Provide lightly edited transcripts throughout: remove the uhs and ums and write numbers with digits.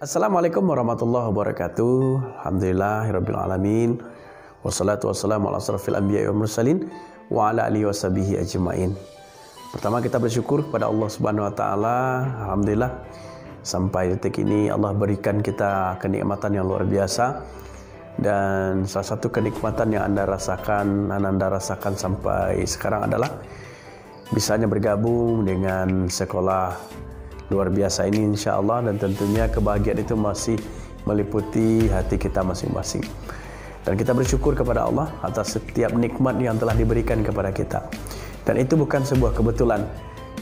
Assalamualaikum warahmatullahi wabarakatuh. Alhamdulillahirabbil alamin. Wassalatu wassalamu ala asrofil anbiya'i wal mursalin wa ala alihi washabihi ajmain. Pertama kita bersyukur kepada Allah Subhanahu wa taala. Alhamdulillah sampai detik ini Allah berikan kita kenikmatan yang luar biasa. Dan salah satu kenikmatan yang Anda rasakan sampai sekarang adalah bisanya bergabung dengan sekolah luar biasa ini insya-Allah, dan tentunya kebahagiaan itu masih meliputi hati kita masing-masing. Dan kita bersyukur kepada Allah atas setiap nikmat yang telah diberikan kepada kita. Dan itu bukan sebuah kebetulan.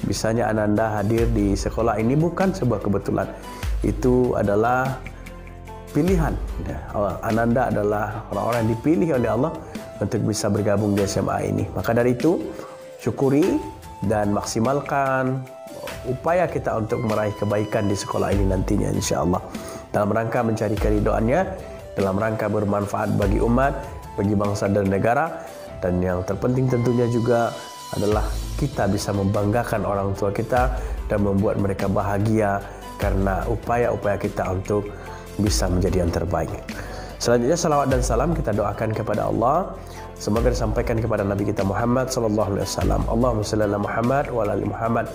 Bisanya Ananda hadir di sekolah ini bukan sebuah kebetulan. Itu adalah pilihan. Ananda adalah orang-orang yang dipilih oleh Allah untuk bisa bergabung di SMA ini. Maka dari itu, syukuri dan maksimalkan upaya kita untuk meraih kebaikan di sekolah ini nantinya insya-Allah. Dalam rangka mencari keridhoannya, dalam rangka bermanfaat bagi umat, bagi bangsa dan negara, dan yang terpenting tentunya juga adalah kita bisa membanggakan orang tua kita dan membuat mereka bahagia karena upaya-upaya kita untuk bisa menjadi yang terbaik. Selanjutnya salawat dan salam kita doakan kepada Allah, semoga disampaikan kepada Nabi kita Muhammad sallallahu alaihi wasallam. Allahumma shalli ala Muhammad wa ala ali Muhammad.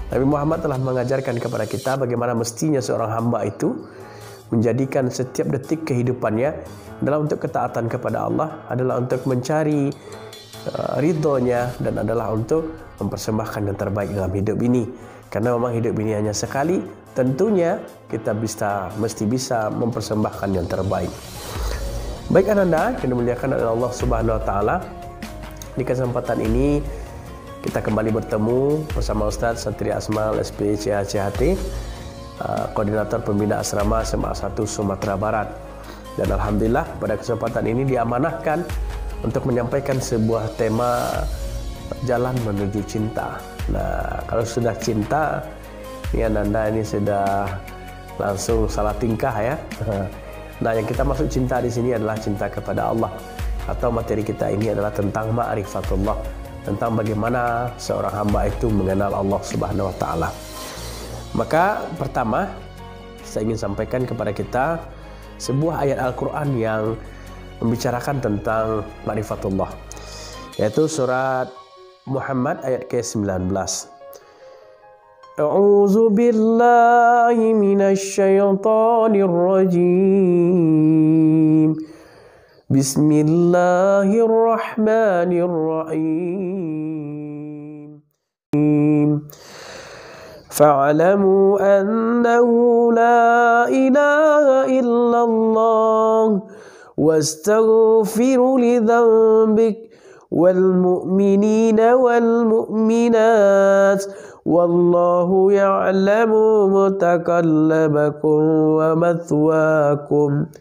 Nabi Muhammad telah mengajarkan kepada kita bagaimana mestinya seorang hamba itu menjadikan setiap detik kehidupannya adalah untuk ketaatan kepada Allah, adalah untuk mencari ridhonya, dan adalah untuk mempersembahkan yang terbaik dalam hidup ini. Karena memang hidup ini hanya sekali, tentunya kita mesti bisa mempersembahkan yang terbaik. Baik Ananda, yang dimuliakan oleh Allah Subhanahu wa taala, di kesempatan ini kita kembali bertemu bersama Ustaz Satria Asmal SPCHCHT, Koordinator Pembina Asrama SMA 1 Sumatera Barat. Dan Alhamdulillah pada kesempatan ini diamanahkan untuk menyampaikan sebuah tema jalan menuju cinta. Nah, kalau sudah cinta, ini Ananda ini sudah langsung salah tingkah ya. Nah, yang kita maksud cinta di sini adalah cinta kepada Allah, atau materi kita ini adalah tentang ma'rifatullah, tentang bagaimana seorang hamba itu mengenal Allah Subhanahu wa taala. Maka pertama saya ingin sampaikan kepada kita sebuah ayat Al-Qur'an yang membicarakan tentang ma'rifatullah, yaitu surat Muhammad ayat ke-19. A'udzu billahi minasy syaithanir rajim. Bismillahirrahmanirrahim. Fa'lamu annahu la ilaha illallah wastaghfiru li dhanbik wal mu'minina wal mu'minat wallahu ya'lamu mutakallabakum wa mathwaakum.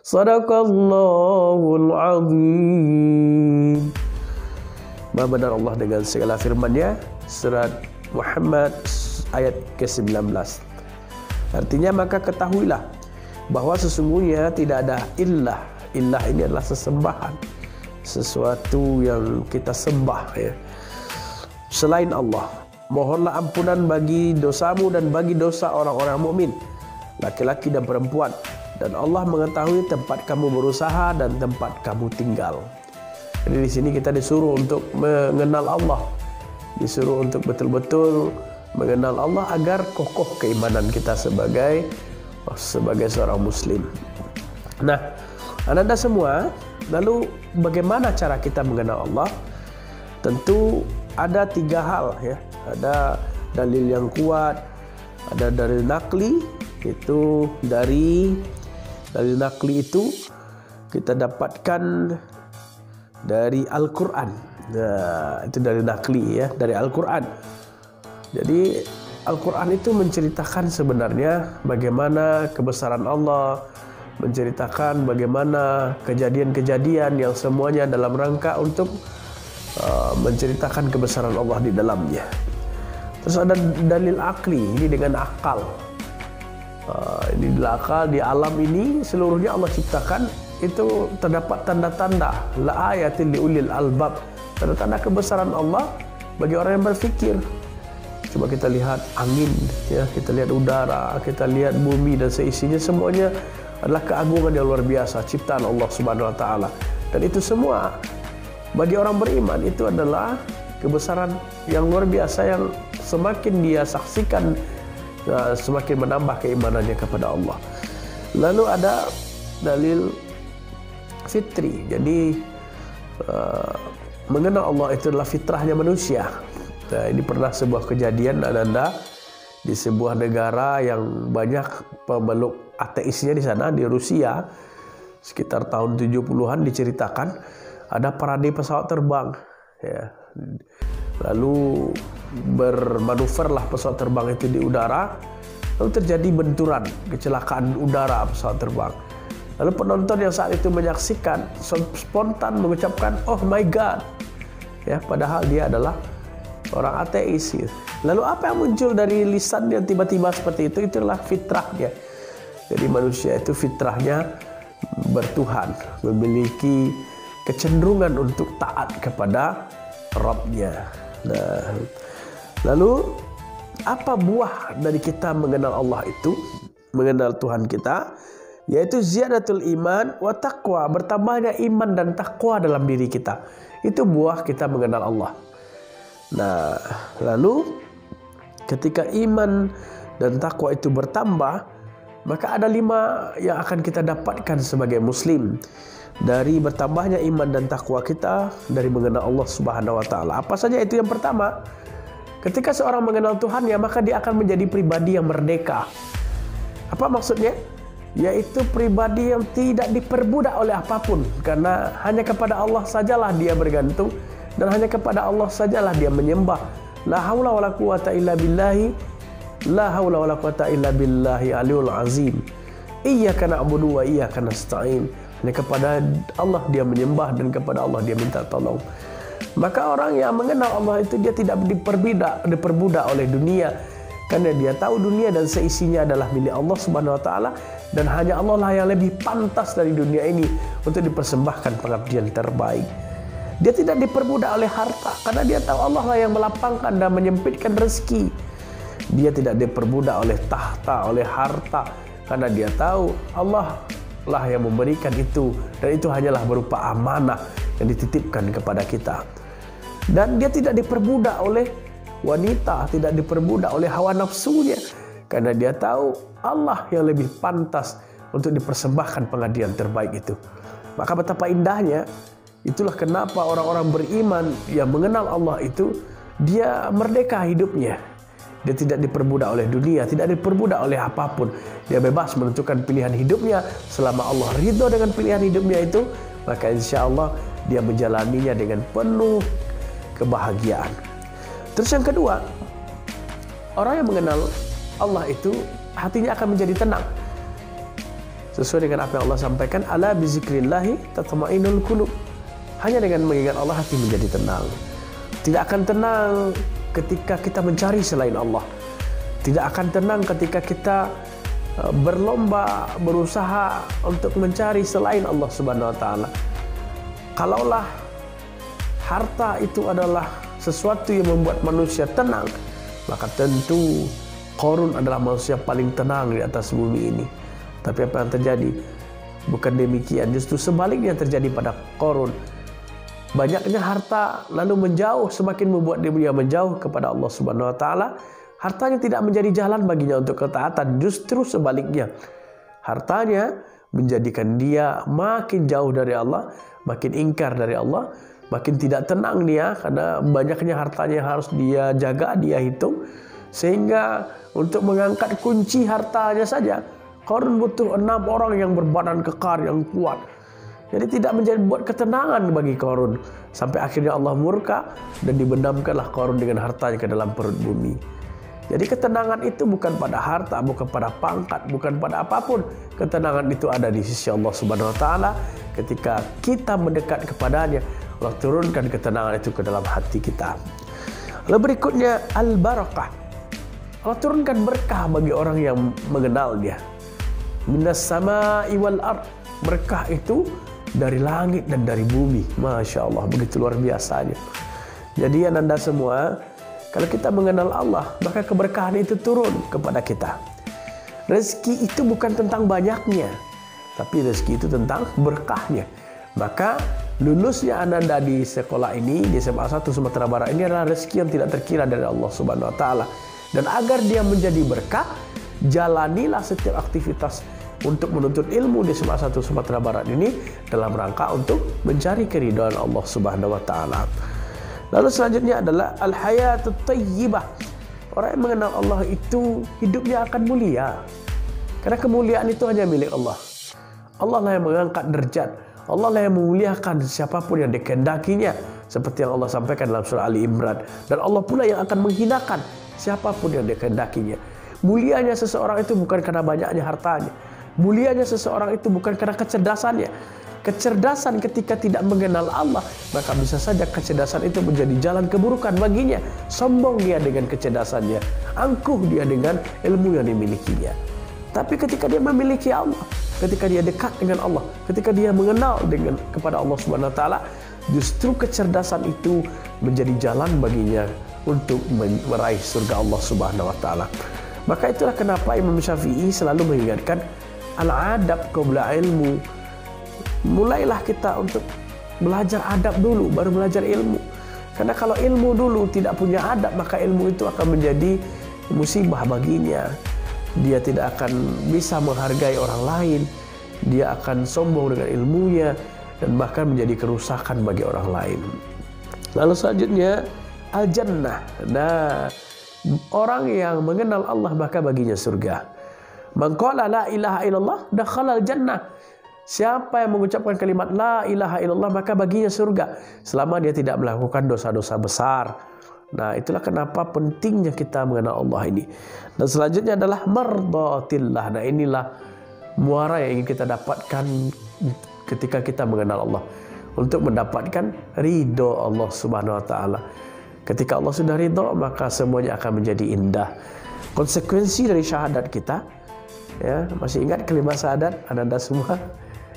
Sadaqallahul azim. Maha benar Allah dengan segala firman-Nya. Surat Muhammad ayat ke-19. Artinya, maka ketahuilah bahwa sesungguhnya tidak ada ilah. Ilah ini adalah sesembahan, sesuatu yang kita sembah ya, selain Allah. Mohonlah ampunan bagi dosamu dan bagi dosa orang-orang mukmin, laki-laki dan perempuan. Dan Allah mengetahui tempat kamu berusaha dan tempat kamu tinggal. Jadi di sini kita disuruh untuk mengenal Allah, disuruh untuk betul-betul mengenal Allah agar kokoh keimanan kita sebagai seorang muslim. Nah, Anda semua, lalu bagaimana cara kita mengenal Allah? Tentu ada 3 hal ya. Ada dalil yang kuat, ada dalil nakli, itu dari dalil nakli itu kita dapatkan dari Al-Quran. Nah, itu dalil nakli ya, dari Al-Quran. Jadi Al-Quran itu menceritakan sebenarnya bagaimana kebesaran Allah, menceritakan bagaimana kejadian-kejadian yang semuanya dalam rangka untuk menceritakan kebesaran Allah di dalamnya. Terus ada dalil akli, ini dengan akal. Ini akal, di alam ini seluruhnya Allah ciptakan itu terdapat tanda-tanda la ayatil liulil albab, tanda-tanda kebesaran Allah bagi orang yang berfikir. Coba kita lihat angin, ya, kita lihat udara, kita lihat bumi dan seisinya, semuanya adalah keagungan yang luar biasa, ciptaan Allah Subhanahu wa taala. Dan itu semua bagi orang beriman itu adalah kebesaran yang luar biasa yang semakin dia saksikan semakin menambah keimanannya kepada Allah. Lalu ada dalil fitri. Jadi mengenal Allah itu adalah fitrahnya manusia. Nah, ini pernah sebuah kejadian Ananda di sebuah negara yang banyak pemeluk ateisnya di sana, di Rusia, sekitar tahun 70-an diceritakan ada parade pesawat terbang, ya. Lalu bermanuverlah pesawat terbang itu di udara, lalu terjadi benturan, kecelakaan udara pesawat terbang. Lalu penonton yang saat itu menyaksikan spontan mengucapkan "Oh my God", ya, padahal dia adalah orang ateis. Lalu apa yang muncul dari lisan yang tiba-tiba seperti itu? Itulah fitrahnya. Jadi manusia itu fitrahnya bertuhan, memiliki kecenderungan untuk taat kepada Rabbnya. Nah, lalu apa buah dari kita mengenal Allah itu, mengenal Tuhan kita? Yaitu ziyadatul iman wa taqwa, bertambahnya iman dan takwa dalam diri kita. Itu buah kita mengenal Allah. Nah, lalu ketika iman dan takwa itu bertambah, maka ada 5 yang akan kita dapatkan sebagai muslim dari bertambahnya iman dan takwa kita dari mengenal Allah Subhanahu wa taala. Apa saja itu? Yang pertama, ketika seorang mengenal Tuhan, ya, maka dia akan menjadi pribadi yang merdeka. Apa maksudnya? Yaitu pribadi yang tidak diperbudak oleh apapun, karena hanya kepada Allah sajalah dia bergantung dan hanya kepada Allah sajalah dia menyembah. La haula wala quwata illa billahi, la haula wala quwata illa billahi aliyul azim. Iyyaka na'budu wa iyyaka nasta'in. Hanya kepada Allah dia menyembah dan kepada Allah dia minta tolong. Maka orang yang mengenal Allah itu dia tidak diperbudak oleh dunia, karena dia tahu dunia dan seisinya adalah milik Allah Subhanahu wa taala, dan hanya Allah lah yang lebih pantas dari dunia ini untuk dipersembahkan pengabdian terbaik. Dia tidak diperbudak oleh harta, karena dia tahu Allah lah yang melapangkan dan menyempitkan rezeki. Dia tidak diperbudak oleh tahta, oleh harta, karena dia tahu Allah lah yang memberikan itu, dan itu hanyalah berupa amanah yang dititipkan kepada kita. Dan dia tidak diperbudak oleh wanita, tidak diperbudak oleh hawa nafsunya, karena dia tahu Allah yang lebih pantas untuk dipersembahkan pengabdian terbaik itu. Maka betapa indahnya, itulah kenapa orang-orang beriman yang mengenal Allah itu dia merdeka hidupnya. Dia tidak diperbudak oleh dunia, tidak diperbudak oleh apapun. Dia bebas menentukan pilihan hidupnya. Selama Allah ridho dengan pilihan hidupnya itu, maka insya Allah dia menjalaninya dengan penuh kebahagiaan. Terus yang kedua, orang yang mengenal Allah itu hatinya akan menjadi tenang. Sesuai dengan apa yang Allah sampaikan, ala bizikrillahi tatma'innul qulub. Hanya dengan mengingat Allah hati menjadi tenang. Tidak akan tenang ketika kita mencari selain Allah. Tidak akan tenang ketika kita berlomba, berusaha untuk mencari selain Allah Subhanahu wa taala. Kalaulah harta itu adalah sesuatu yang membuat manusia tenang, maka tentu Qarun adalah manusia paling tenang di atas bumi ini. Tapi apa yang terjadi? Bukan demikian, justru sebaliknya terjadi pada Qarun. Banyaknya harta lalu menjauh, semakin membuat dia menjauh kepada Allah Subhanahu wa taala. Hartanya tidak menjadi jalan baginya untuk ketaatan, justru sebaliknya. Hartanya menjadikan dia makin jauh dari Allah, makin ingkar dari Allah, makin tidak tenang dia karena banyaknya hartanya yang harus dia jaga, dia hitung. Sehingga untuk mengangkat kunci hartanya saja, Qarun butuh 6 orang yang berbadan kekar, yang kuat. Jadi tidak menjadi buat ketenangan bagi Qarun. Sampai akhirnya Allah murka dan dibenamkanlah Qarun dengan hartanya ke dalam perut bumi. Jadi ketenangan itu bukan pada harta, bukan pada pangkat, bukan pada apapun. Ketenangan itu ada di sisi Allah Subhanahu wa taala. Ketika kita mendekat kepadanya, Allah turunkan ketenangan itu ke dalam hati kita. Lalu berikutnya al-barakah. Allah turunkan berkah bagi orang yang mengenal dia. Minas sama'i wal ard. Berkah itu dari langit dan dari bumi. Masya Allah, begitu luar biasanya. Jadi Anda semua, Kalau kita mengenal Allah, maka keberkahan itu turun kepada kita. Rezeki itu bukan tentang banyaknya, tapi rezeki itu tentang berkahnya. Maka lulusnya Ananda di sekolah ini, di SMA 1 Sumatera Barat ini adalah rezeki yang tidak terkira dari Allah Subhanahu wa taala. Dan agar dia menjadi berkah, jalanilah setiap aktivitas untuk menuntut ilmu di SMA 1 Sumatera Barat ini dalam rangka untuk mencari keridhaan Allah Subhanahu wa taala. Lalu selanjutnya adalah al-hayatut thayyibah. Orang yang mengenal Allah itu hidupnya akan mulia. Karena kemuliaan itu hanya milik Allah. Allah lah yang mengangkat derajat. Allah lah yang memuliakan siapapun yang dikehendakinya, seperti yang Allah sampaikan dalam surah Ali Imran. Dan Allah pula yang akan menghinakan siapapun yang dikehendakinya. Mulianya seseorang itu bukan karena banyaknya hartanya. Mulianya seseorang itu bukan karena kecerdasannya. Kecerdasan ketika tidak mengenal Allah, maka bisa saja kecerdasan itu menjadi jalan keburukan baginya. Sombong dia dengan kecerdasannya, angkuh dia dengan ilmu yang dimilikinya. Tapi ketika dia memiliki Allah, ketika dia dekat dengan Allah, ketika dia mengenal kepada Allah Subhanahu wa taala, justru kecerdasan itu menjadi jalan baginya untuk meraih surga Allah Subhanahu wa taala. Maka itulah kenapa Imam Syafi'i selalu mengingatkan al-adab qabla ilmu. Mulailah kita untuk belajar adab dulu, baru belajar ilmu. Karena kalau ilmu dulu tidak punya adab, maka ilmu itu akan menjadi musibah baginya. Dia tidak akan bisa menghargai orang lain. Dia akan sombong dengan ilmunya dan bahkan menjadi kerusakan bagi orang lain. Lalu selanjutnya al-jannah. Nah, orang yang mengenal Allah maka baginya surga. Man qala la ilaha illallah dakhala al-jannah. Siapa yang mengucapkan kalimat la ilaha illallah maka baginya surga selama dia tidak melakukan dosa-dosa besar. Nah, itulah kenapa pentingnya kita mengenal Allah ini. Dan selanjutnya adalah mardatillah. Nah, inilah muara yang ingin kita dapatkan ketika kita mengenal Allah, untuk mendapatkan ridho Allah Subhanahu wa taala. Ketika Allah sudah ridho, maka semuanya akan menjadi indah. Konsekuensi dari syahadat kita, ya, masih ingat kalimat syahadat Anda semua?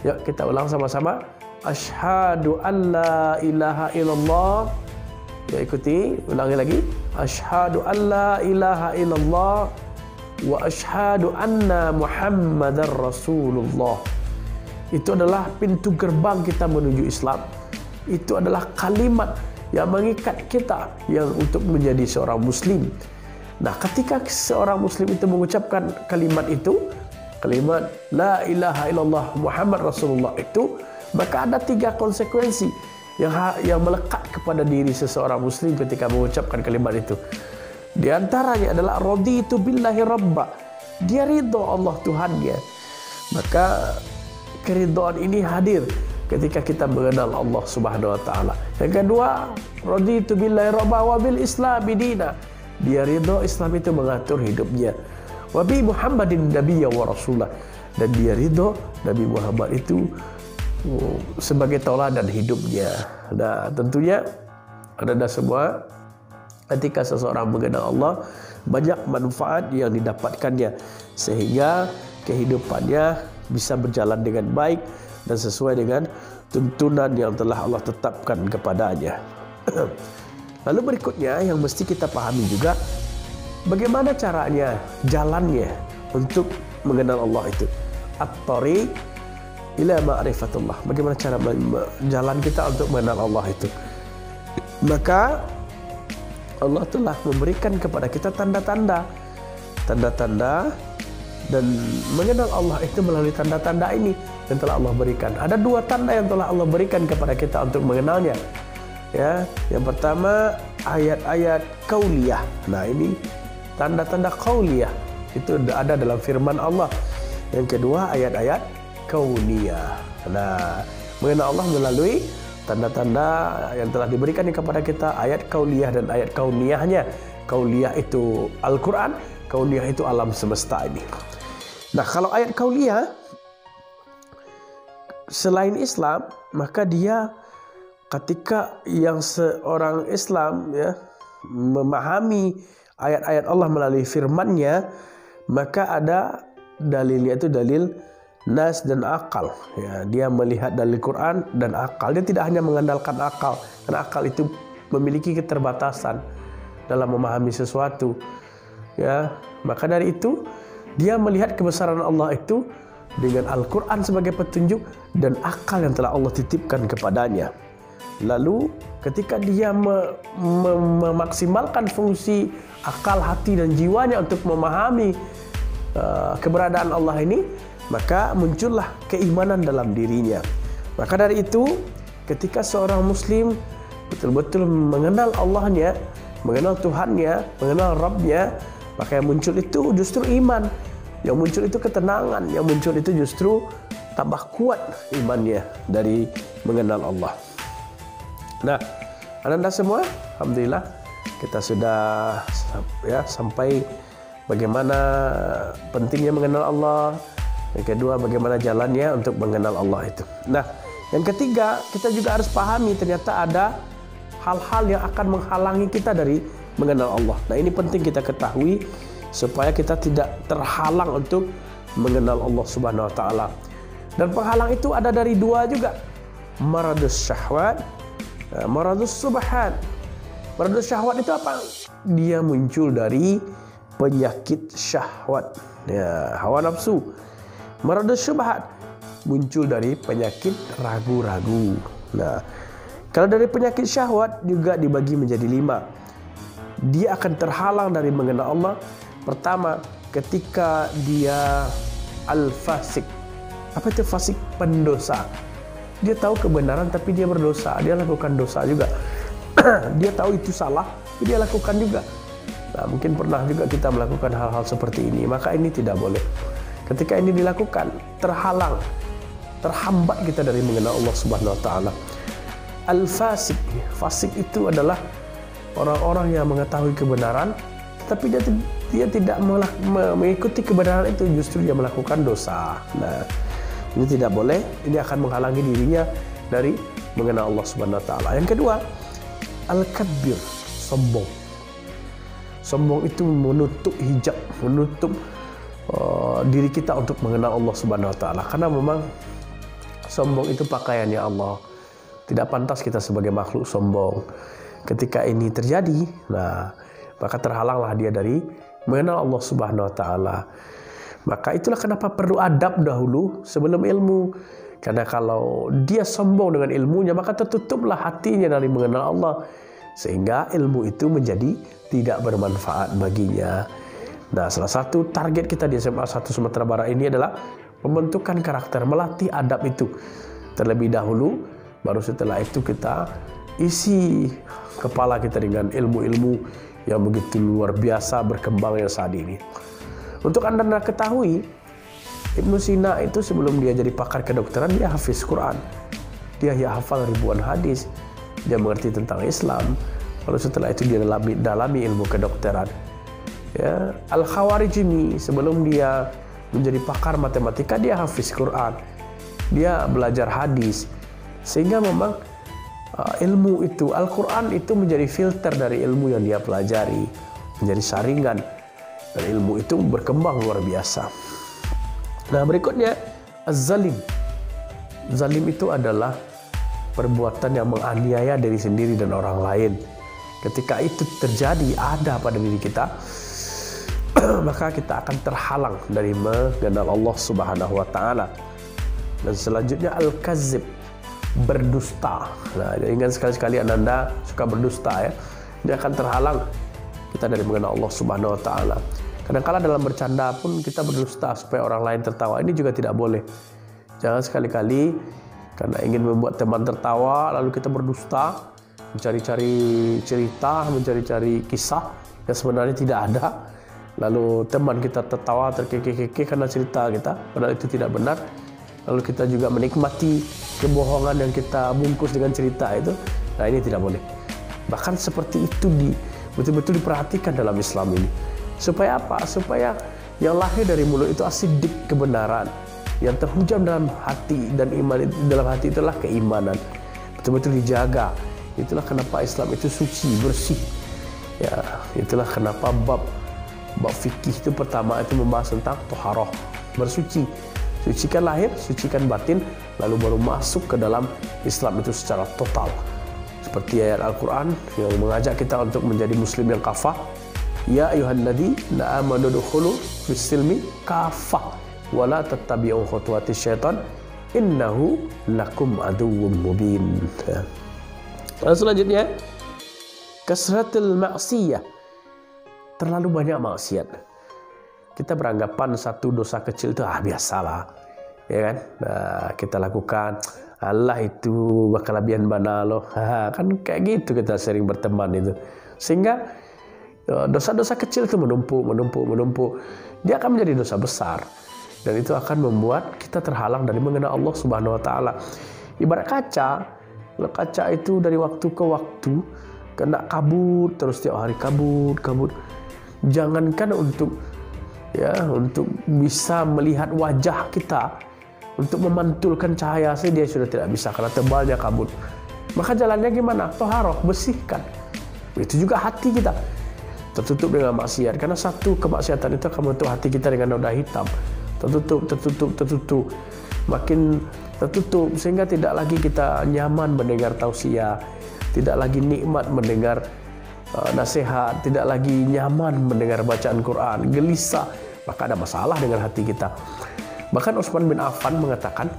Yuk kita ulang sama-sama. Asyhadu an la ilaha illallah. Ya, ikuti, ulangi lagi. Asyhadu an la ilaha illallah wa asyhadu anna Muhammadar Rasulullah. Itu adalah pintu gerbang kita menuju Islam. Itu adalah kalimat yang mengikat kita yang untuk menjadi seorang muslim. Nah, ketika seorang muslim itu mengucapkan kalimat itu, kalimat la ilaha illallah Muhammad Rasulullah itu, maka ada 3 konsekuensi yang melekat kepada diri seseorang muslim ketika mengucapkan kalimat itu. Di antaranya adalah raditu billahi rabba. Dia ridho Allah Tuhannya. Maka keridhaan ini hadir ketika kita mengenal Allah Subhanahu wa taala. Yang kedua, raditu billahi rabba wa bil islami dina. Dia ridho Islam itu mengatur hidupnya. Wa bi Muhammadin nabiyya wa rasulah. Dan dia ridho Nabi Muhammad itu sebagai tauladan hidupnya. Nah, tentunya Anda semua, ketika seseorang mengenal Allah, banyak manfaat yang didapatkannya sehingga kehidupannya bisa berjalan dengan baik dan sesuai dengan tuntunan yang telah Allah tetapkan kepadanya. Lalu berikutnya yang mesti kita pahami juga, bagaimana caranya, jalannya untuk mengenal Allah itu. At-tariq ila ma'rifatullah. Bagaimana cara jalan kita untuk mengenal Allah itu? Maka Allah telah memberikan kepada kita tanda-tanda dan mengenal Allah itu melalui tanda-tanda ini yang telah Allah berikan. Ada 2 tanda yang telah Allah berikan kepada kita untuk mengenalnya. Ya, yang pertama ayat-ayat qauliyah. Nah, ini tanda-tanda qauliyah itu ada dalam firman Allah. Yang kedua ayat-ayat kauniyah. Nah, mengenal Allah melalui tanda-tanda yang telah diberikan kepada kita, ayat kauliyah dan ayat kauniyahnya. Kauliyah itu Al-Quran, kauniyah itu alam semesta ini. Nah, kalau ayat kauliyah selain Islam, maka dia ketika yang seorang Islam ya memahami ayat-ayat Allah melalui firman-Nya, maka ada dalilnya itu dalil nas dan akal. Ya, dia melihat dalil Quran dan akal. Dia tidak hanya mengandalkan akal, karena akal itu memiliki keterbatasan. dalam memahami sesuatu. Ya, maka dari itu dia melihat kebesaran Allah itu dengan Al-Quran sebagai petunjuk dan akal yang telah Allah titipkan kepadanya. Lalu ketika dia memaksimalkan fungsi akal, hati dan jiwanya untuk memahami keberadaan Allah ini, maka muncullah keimanan dalam dirinya. Maka dari itu ketika seorang muslim betul-betul mengenal Allahnya, mengenal Tuhannya, mengenal Rabbnya, maka yang muncul itu justru iman, yang muncul itu ketenangan, yang muncul itu justru tambah kuat imannya dari mengenal Allah. Nah, Anda semua, alhamdulillah kita sudah sampai bagaimana pentingnya mengenal Allah. Yang kedua, bagaimana jalannya untuk mengenal Allah itu. Nah, yang ketiga, kita juga harus pahami ternyata ada hal-hal yang akan menghalangi kita dari mengenal Allah. Nah, ini penting kita ketahui supaya kita tidak terhalang untuk mengenal Allah Subhanahu wa taala. Dan penghalang itu ada dari dua juga. Maradus syahwat, maradus subhat. Maradus syahwat itu apa? Dia muncul dari penyakit syahwat, ya, hawa nafsu. Maradus syubhat muncul dari penyakit ragu-ragu. Nah, kalau dari penyakit syahwat juga dibagi menjadi 5. Dia akan terhalang dari mengenal Allah. Pertama, ketika dia al-fasik. Apa itu fasik? Pendosa. Dia tahu kebenaran tapi dia berdosa. Dia lakukan dosa juga. Dia tahu itu salah, tapi dia lakukan juga. Nah, mungkin pernah juga kita melakukan hal-hal seperti ini. Maka ini tidak boleh. Ketika ini dilakukan, terhalang, terhambat kita dari mengenal Allah Subhanahu wa taala. Al-fasik, fasik itu adalah orang-orang yang mengetahui kebenaran tapi dia tidak mengikuti kebenaran itu, justru dia melakukan dosa. Nah, ini tidak boleh. Ini akan menghalangi dirinya dari mengenal Allah Subhanahu wa taala. Yang kedua, al-kabir, sombong. Sombong itu menutup hijab, menutup diri kita untuk mengenal Allah Subhanahu wa taala. Karena memang sombong itu pakaiannya Allah. Tidak pantas kita sebagai makhluk sombong. Ketika ini terjadi, nah, maka terhalanglah dia dari mengenal Allah Subhanahu wa taala. Maka itulah kenapa perlu adab dahulu sebelum ilmu. Karena kalau dia sombong dengan ilmunya, maka tertutuplah hatinya dari mengenal Allah, sehingga ilmu itu menjadi tidak bermanfaat baginya. Nah, salah satu target kita di SMA 1 Sumatera Barat ini adalah pembentukan karakter, melatih adab itu terlebih dahulu. Baru setelah itu kita isi kepala kita dengan ilmu-ilmu yang begitu luar biasa berkembangnya saat ini. Untuk Anda ketahui, Ibnu Sina itu sebelum dia jadi pakar kedokteran, dia hafiz Quran. Dia hafal ribuan hadis. Dia mengerti tentang Islam. Lalu setelah itu dia dalami ilmu kedokteran. Ya, Al-Khawarizmi sebelum dia menjadi pakar matematika, dia hafiz Quran. Dia belajar hadis. Sehingga memang ilmu itu, Al-Quran itu menjadi filter dari ilmu yang dia pelajari, menjadi saringan, dan ilmu itu berkembang luar biasa. Nah, berikutnya az-zalim. Zalim itu adalah perbuatan yang menganiaya diri sendiri dan orang lain. Ketika itu terjadi, ada pada diri kita, maka kita akan terhalang dari mengenal Allah Subhanahu wa taala. Dan selanjutnya al-kazib, berdusta. Nah, ingat sekali-sekali Anda suka berdusta, ya. Dia akan terhalang kita dari mengenal Allah Subhanahu wa taala. Kadang-kala dalam bercanda pun kita berdusta supaya orang lain tertawa. Ini juga tidak boleh. Jangan sekali-kali karena ingin membuat teman tertawa lalu kita berdusta, mencari-cari cerita, mencari-cari kisah yang sebenarnya tidak ada. Lalu teman kita tertawa, terkekeh-kekeh karena cerita kita, padahal itu tidak benar. Lalu kita juga menikmati kebohongan yang kita bungkus dengan cerita itu. Nah, ini tidak boleh. Bahkan seperti itu betul-betul diperhatikan dalam Islam ini. Supaya apa? Supaya yang lahir dari mulut itu asidik, kebenaran. Yang terhujam dalam hati dan iman dalam hati itulah keimanan. Betul-betul dijaga. Itulah kenapa Islam itu suci, bersih. Ya, itulah kenapa bab fikih itu pertama itu membahas tentang toharoh, bersuci. Sucikan lahir, sucikan batin, lalu baru masuk ke dalam Islam itu secara total. seperti ayat Al-Quran yang mengajak kita untuk menjadi muslim yang kafah. Ya ayyuhalladzina amanu dukhulu fis-silmi kafah wa la tattabi'u khutuwatis syaitan innahu lakum aduwwum mubin. Dan selanjutnya, kasratul maksiyah, terlalu banyak maksiat. Kita beranggapan satu dosa kecil itu biasalah, ya kan? Nah, kita lakukan, Allah itu kelebihan bana loh. Kan kayak gitu kita sering berteman itu. Sehingga dosa-dosa kecil itu menumpuk. Dia akan menjadi dosa besar. Dan itu akan membuat kita terhalang dari mengenal Allah Subhanahu wa taala. Ibarat kaca, kalau kaca itu dari waktu ke waktu kena kabut, terus tiap hari kabut. Jangankan untuk bisa melihat wajah kita, untuk memantulkan cahaya saja dia sudah tidak bisa karena tebalnya kabut. Maka jalannya gimana? Toharoh, bersihkan. Itu juga hati kita tertutup dengan maksiat, karena satu kemaksiatan itu akan membentuk hati kita dengan noda hitam. Tertutup, makin tertutup sehingga tidak lagi kita nyaman mendengar tausiah, tidak lagi nikmat mendengar nasihat, tidak lagi nyaman mendengar bacaan Quran, gelisah, maka ada masalah dengan hati kita. Bahkan Utsman bin Affan mengatakan,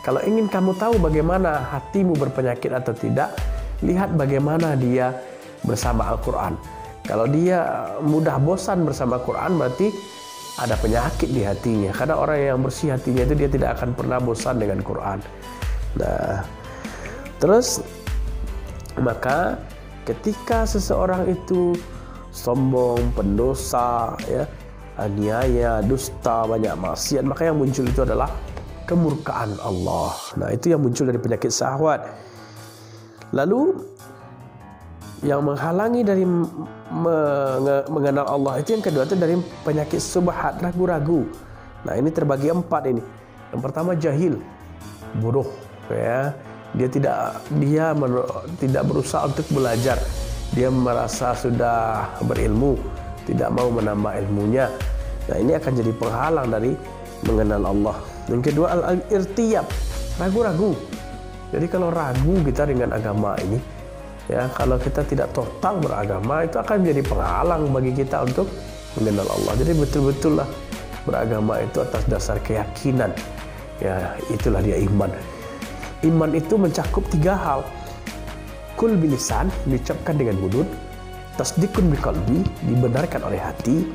kalau ingin kamu tahu bagaimana hatimu berpenyakit atau tidak, lihat bagaimana dia bersama Al-Quran. Kalau dia mudah bosan bersama Quran, berarti ada penyakit di hatinya. Karena orang yang bersih hatinya itu dia tidak akan pernah bosan dengan Quran. Nah, terus maka ketika seseorang itu sombong, pendosa, aniaya, dusta, banyak maksiat, maka yang muncul itu adalah kemurkaan Allah. Nah, itu yang muncul dari penyakit syahwat. Lalu yang menghalangi dari mengenal Allah itu yang kedua itu dari penyakit subhat, ragu-ragu. Nah, ini terbagi 4 ini. Yang pertama jahil, bodoh, Dia tidak berusaha untuk belajar. Dia merasa sudah berilmu, tidak mau menambah ilmunya. Nah, ini akan jadi penghalang dari mengenal Allah. Yang kedua al-irtiyab, ragu-ragu. Jadi kalau ragu kita dengan agama ini, kalau kita tidak total beragama, itu akan menjadi penghalang bagi kita untuk mengenal Allah. Jadi betul-betul lah beragama itu atas dasar keyakinan. Itulah dia iman. Iman itu mencakup 3 hal. Kul bilisan, diucapkan dengan mulut. Tasdikun biqalbi, dibenarkan oleh hati.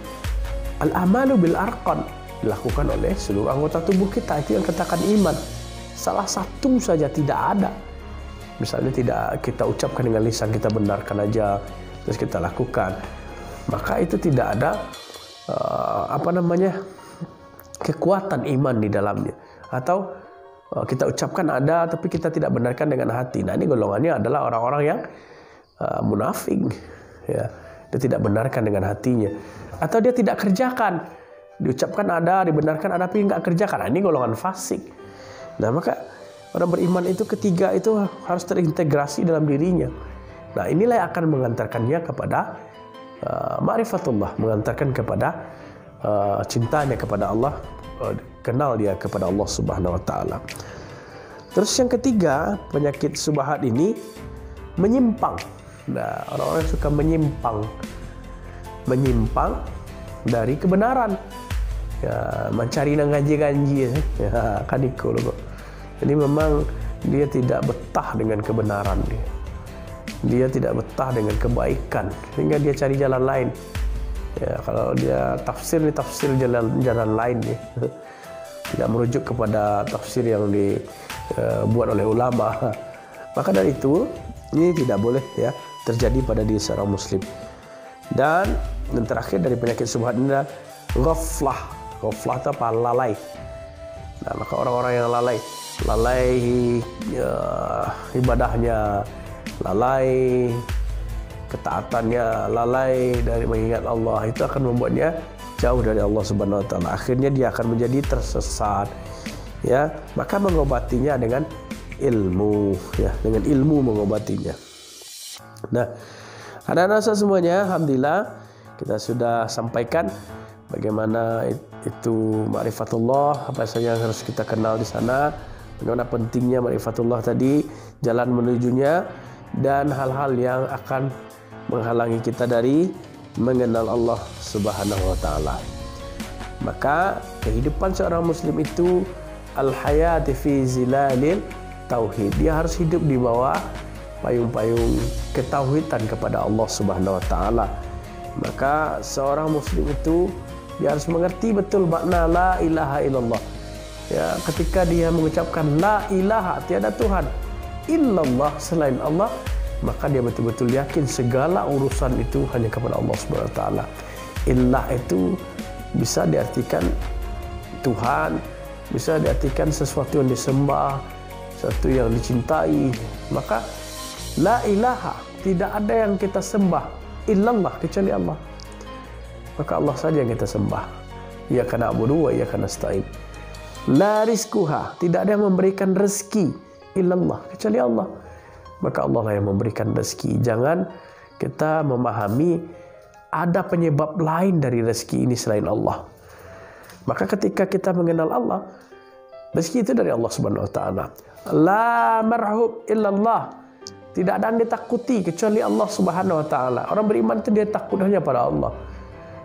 Al-amalu bil arqan, dilakukan oleh seluruh anggota tubuh kita. Itu yang katakan iman. Salah satu saja tidak ada. Misalnya tidak kita ucapkan dengan lisan, kita benarkan aja, terus kita lakukan. Maka itu tidak ada kekuatan iman di dalamnya. Atau kita ucapkan ada, tapi kita tidak benarkan dengan hati. Nah, ini golongannya adalah orang-orang yang munafik. Dia tidak benarkan dengan hatinya. Atau dia tidak kerjakan. Diucapkan ada, dibenarkan ada, tapi nggak kerjakan. Nah, ini golongan fasik. Nah, maka orang beriman itu ketiga itu harus terintegrasi dalam dirinya. Nah, inilah yang akan mengantarkannya kepada ma'rifatullah, mengantarkan kepada cintanya kepada Allah, kenal dia kepada Allah Subhanahu wa taala. Terus yang ketiga, penyakit subhat ini menyimpang. Nah, orang-orang suka menyimpang dari kebenaran. Mencari nang ganji-ganji kan iku lho. Jadi memang dia tidak betah dengan kebenaran dia. Dia tidak betah dengan kebaikan sehingga dia cari jalan lain. Kalau dia tafsir jalan lain dia. Tidak merujuk kepada tafsir yang dibuat oleh ulama. Maka dari itu ini tidak boleh terjadi pada diri seorang muslim. Dan yang terakhir dari penyakit subhat ini adalah ghaflah. Ghaflah itu apa? Lalai. Nah, maka orang-orang yang lalai ibadahnya, lalai ketaatannya, lalai dari mengingat Allah, itu akan membuatnya jauh dari Allah Subhanahu wa taala. Akhirnya dia akan menjadi tersesat. Maka mengobatinya dengan ilmu, dengan ilmu mengobatinya. Nah, anak-anak semuanya, alhamdulillah kita sudah sampaikan bagaimana itu ma'rifatullah, apa saja yang harus kita kenal di sana, bagaimana pentingnya ma'rifatullah tadi, jalan menujunya, dan hal-hal yang akan menghalangi kita dari mengenal Allah Subhanahu wa taala. Maka kehidupan seorang muslim itu al-hayati fi zilalil tauhid. Dia harus hidup di bawah payung-payung ketauhidan kepada Allah Subhanahu wa taala. Maka seorang muslim itu dia harus mengerti betul makna la ilaha illallah. Ya, ketika dia mengucapkan la ilaha, tiada Tuhan illallah selain Allah, maka dia betul-betul yakin segala urusan itu hanya kepada Allah Subhanahu wa taala. Illah itu bisa diartikan Tuhan, bisa diartikan sesuatu yang disembah, sesuatu yang dicintai. Maka la ilaha, tidak ada yang kita sembah illallah kecuali Allah. Maka Allah saja yang kita sembah. Iyyaka na'budu wa iyyaka nasta'in. La rizquha, tidak ada yang memberikan rezeki illallah kecuali Allah. Maka Allah lah yang memberikan rezeki. Jangan kita memahami ada penyebab lain dari rezeki ini selain Allah. Maka ketika kita mengenal Allah, rezeki itu dari Allah Subhanahu wa taala. La marhub illallah, tidak ada yang ditakuti kecuali Allah Subhanahu wa taala. Orang beriman itu dia takut hanya pada Allah,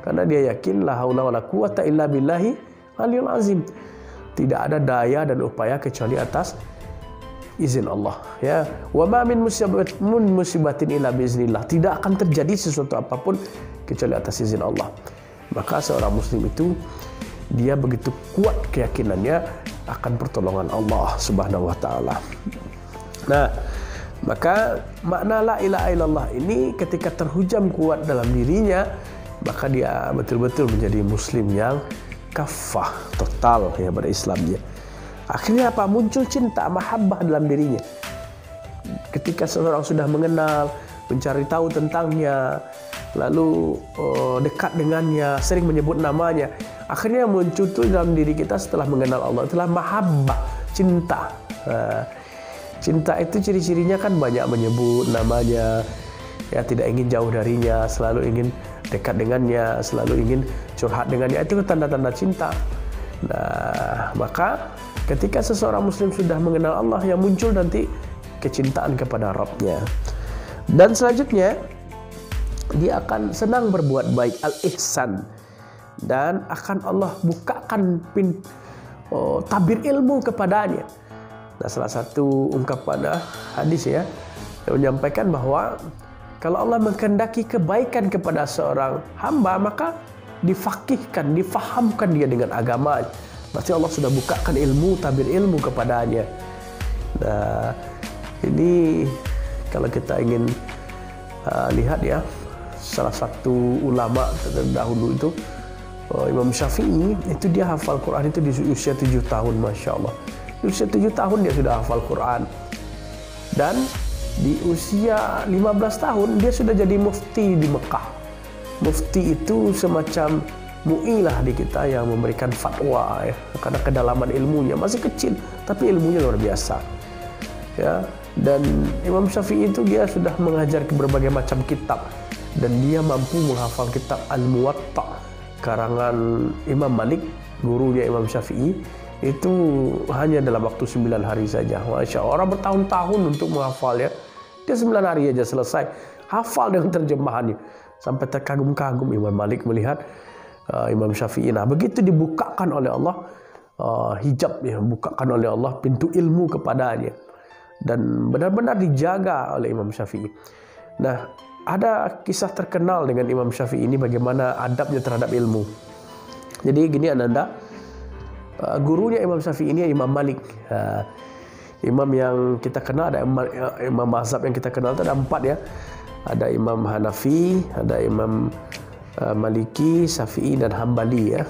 karena dia yakin la haula wala quwata illa billahi aliyul azim. Tidak ada daya dan upaya kecuali atas izin Allah. Ya, wa ma min musibatin illa biiznillah. Tidak akan terjadi sesuatu apapun kecuali atas izin Allah. Maka seorang muslim itu dia begitu kuat keyakinannya akan pertolongan Allah Subhanahu wa taala. Nah, maka makna la ilaha illallah ini ketika terhujam kuat dalam dirinya, maka dia betul-betul menjadi muslim yang kafah, total ya pada Islamnya. Akhirnya apa? Muncul cinta, mahabbah dalam dirinya. Ketika seseorang sudah mengenal, mencari tahu tentangnya, lalu dekat dengannya, sering menyebut namanya, akhirnya muncul tuh dalam diri kita setelah mengenal Allah itulah mahabbah, cinta. Cinta itu ciri-cirinya kan banyak, menyebut namanya, ya tidak ingin jauh darinya, selalu ingin dekat dengannya, selalu ingin curhat dengannya. Itu tanda-tanda cinta. Nah, maka ketika seseorang muslim sudah mengenal Allah, yang muncul nanti kecintaan kepada Rabb-nya. Dan selanjutnya dia akan senang berbuat baik, al-ihsan, dan akan Allah bukakan tabir ilmu kepadanya. Nah, salah satu ungkapan hadis ya yang menyampaikan bahwa kalau Allah menghendaki kebaikan kepada seorang hamba, maka difakihkan, difahamkan dia dengan agama. Berarti Allah sudah bukakan ilmu, tabir ilmu kepadanya. Nah, ini kalau kita ingin lihat ya, salah satu ulama terdahulu itu Imam Syafi'i, itu dia hafal Quran itu di usia 7 tahun, Masya Allah. Di usia 7 tahun dia sudah hafal Quran. Dan di usia 15 tahun dia sudah jadi mufti di Mekah. Mufti itu semacam MUI lah di kita yang memberikan fatwa ya, karena kedalaman ilmunya masih kecil tapi ilmunya luar biasa. Ya, dan Imam Syafi'i itu dia sudah mengajar ke berbagai macam kitab dan dia mampu menghafal kitab Al-Muwatta karangan Imam Malik, gurunya Imam Syafi'i, itu hanya dalam waktu 9 hari saja. Masya Allah, orang bertahun-tahun untuk menghafalnya. Dia 9 hari aja selesai hafal dengan terjemahannya. Sampai terkagum-kagum Imam Malik melihat Imam Syafi'i. Nah, begitu dibukakan oleh Allah hijab ya, bukakan oleh Allah pintu ilmu kepadanya, dan benar-benar dijaga oleh Imam Syafi'i. Nah, ada kisah terkenal dengan Imam Syafi'i ini bagaimana adabnya terhadap ilmu. Jadi gini Ananda, gurunya Imam Syafi'i ini Imam Malik. Imam yang kita kenal ada imam mazhab yang kita kenal itu ada 4 ya. Ada Imam Hanafi, ada Imam Maliki, Syafi'i dan Hambali ya.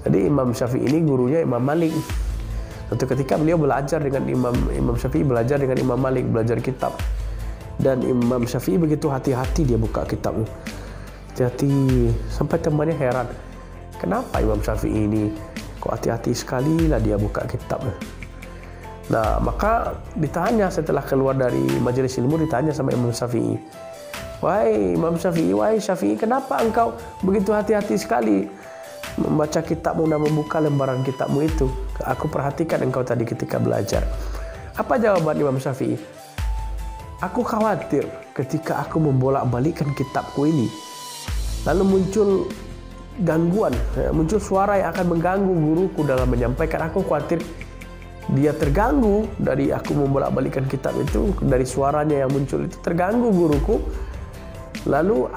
Jadi Imam Syafi'i ini gurunya Imam Malik. Suatu ketika beliau belajar dengan Imam Syafi'i, belajar dengan Imam Malik, belajar kitab. Dan Imam Syafi'i begitu hati-hati dia buka kitabnya. Hati-hati sampai temannya heran. Kenapa Imam Syafi'i ini kok hati-hati sekali lah dia buka kitabnya. Nah, maka ditanya setelah keluar dari majelis ilmu, ditanya sama Imam Syafi'i. Wahai Imam Syafi'i, wahai Syafi'i, kenapa engkau begitu hati-hati sekali membaca kitabmu dan membuka lembaran kitabmu itu? Aku perhatikan engkau tadi ketika belajar. Apa jawaban Imam Syafi'i? aku khawatir ketika aku membolak-balikkan kitabku ini, lalu muncul gangguan, muncul suara yang akan mengganggu guruku dalam menyampaikan. Aku khawatir dia terganggu dari aku membolak-balikkan kitab itu, dari suaranya yang muncul itu terganggu guruku, lalu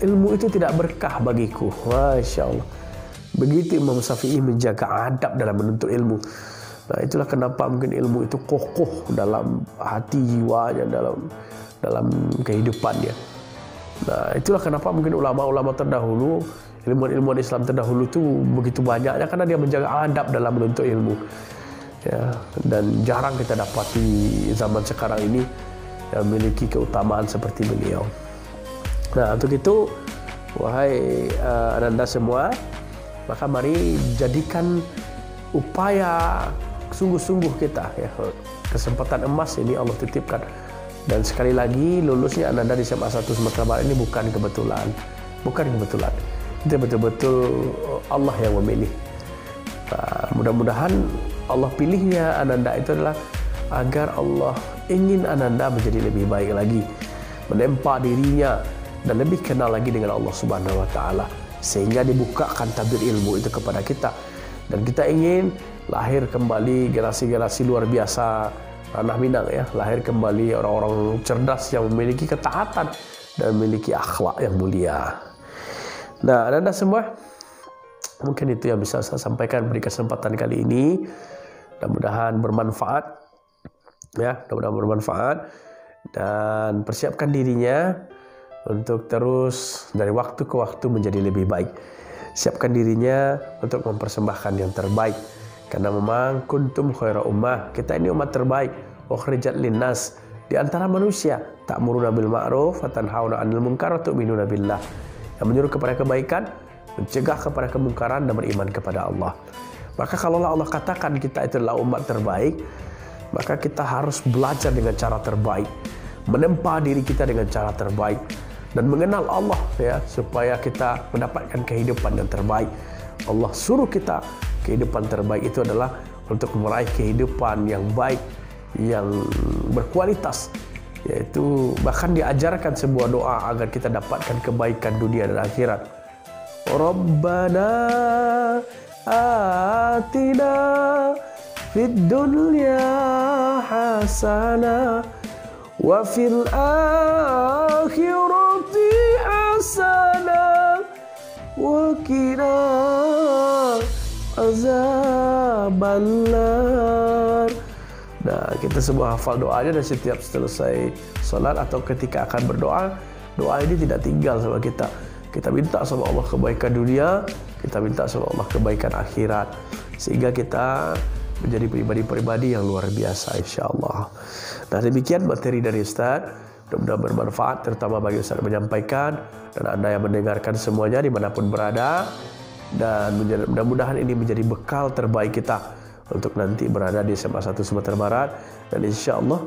ilmu itu tidak berkah bagiku. Masya Allah. Begitu Imam Syafi'i menjaga adab dalam menuntut ilmu. Nah, itulah kenapa mungkin ilmu itu kokoh dalam hati jiwanya, dalam kehidupannya. Nah, itulah kenapa mungkin ulama-ulama terdahulu, ilmuwan-ilmuwan Islam terdahulu itu begitu banyaknya, karena dia menjaga adab dalam menuntut ilmu. Ya, dan jarang kita dapati zaman sekarang ini yang memiliki keutamaan seperti beliau. Nah, untuk itu, wahai Ananda semua, maka mari jadikan upaya sungguh-sungguh kita, ya. Kesempatan emas ini Allah titipkan. Dan sekali lagi, lulusnya Ananda di SMA 1 Sumatera Barat ini bukan kebetulan. Itu betul-betul Allah yang memilih. Nah, mudah-mudahan Allah pilihnya Ananda itu adalah agar Allah ingin Ananda menjadi lebih baik lagi, menempa dirinya dan lebih kenal lagi dengan Allah Subhanahu wa taala, sehingga dibukakan tabir ilmu itu kepada kita. Dan kita ingin lahir kembali generasi-generasi luar biasa Tanah Minang, ya, lahir kembali orang-orang cerdas yang memiliki ketaatan dan memiliki akhlak yang mulia. Nah, Anda semua, mungkin itu yang bisa saya sampaikan di kesempatan kali ini. Mudah-mudahan bermanfaat, ya, mudah-mudahan bermanfaat, dan persiapkan dirinya untuk terus dari waktu ke waktu menjadi lebih baik. Siapkan dirinya untuk mempersembahkan yang terbaik, karena memang kuntum khaira ummah, kita ini umat terbaik, ukhrijat linnas, di antara manusia, ta'muruna bil ma'ruf wa tanhauna 'anil munkar wa tu'minuna billah, yang menyuruh kepada kebaikan, mencegah kepada kemungkaran, dan beriman kepada Allah. Maka kalau Allah katakan kita itu adalah umat terbaik, maka kita harus belajar dengan cara terbaik, menempa diri kita dengan cara terbaik, dan mengenal Allah, ya, supaya kita mendapatkan kehidupan yang terbaik. Allah suruh kita, kehidupan terbaik itu adalah untuk meraih kehidupan yang baik, yang berkualitas, yaitu bahkan diajarkan sebuah doa agar kita dapatkan kebaikan dunia dan akhirat. Rabbana atina fid dunya hasanah wa fil akhirati hasanah wa qina azabannar. Nah, kita semua hafal doanya, dan setiap selesai salat atau ketika akan berdoa, doa ini tidak tinggal sama kita. Kita minta sama Allah kebaikan dunia, kita minta sama Allah kebaikan akhirat, sehingga kita menjadi pribadi-pribadi yang luar biasa, insyaAllah. Nah, demikian materi dari Ustaz. Mudah-mudahan bermanfaat, terutama bagi Ustaz menyampaikan, dan Anda yang mendengarkan semuanya dimanapun berada. Dan mudah-mudahan ini menjadi bekal terbaik kita untuk nanti berada di SMA 1 Sumatera Barat. Dan insyaAllah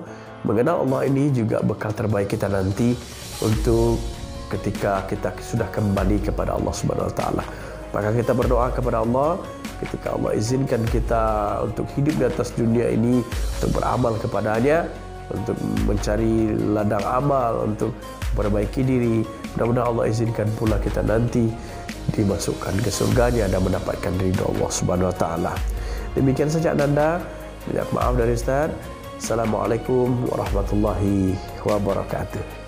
mengenal Allah ini juga bekal terbaik kita nanti untuk ketika kita sudah kembali kepada Allah Subhanahu wa taala. Maka kita berdoa kepada Allah ketika Allah izinkan kita untuk hidup di atas dunia ini, untuk beramal kepadanya, untuk mencari ladang amal, untuk memperbaiki diri. Mudah-mudahan Allah izinkan pula kita nanti dimasukkan ke surganya dan mendapatkan ridha Allah Subhanahu wa taala. Demikian saja Anda. Minta maaf dari Ustaz. Assalamualaikum warahmatullahi wabarakatuh.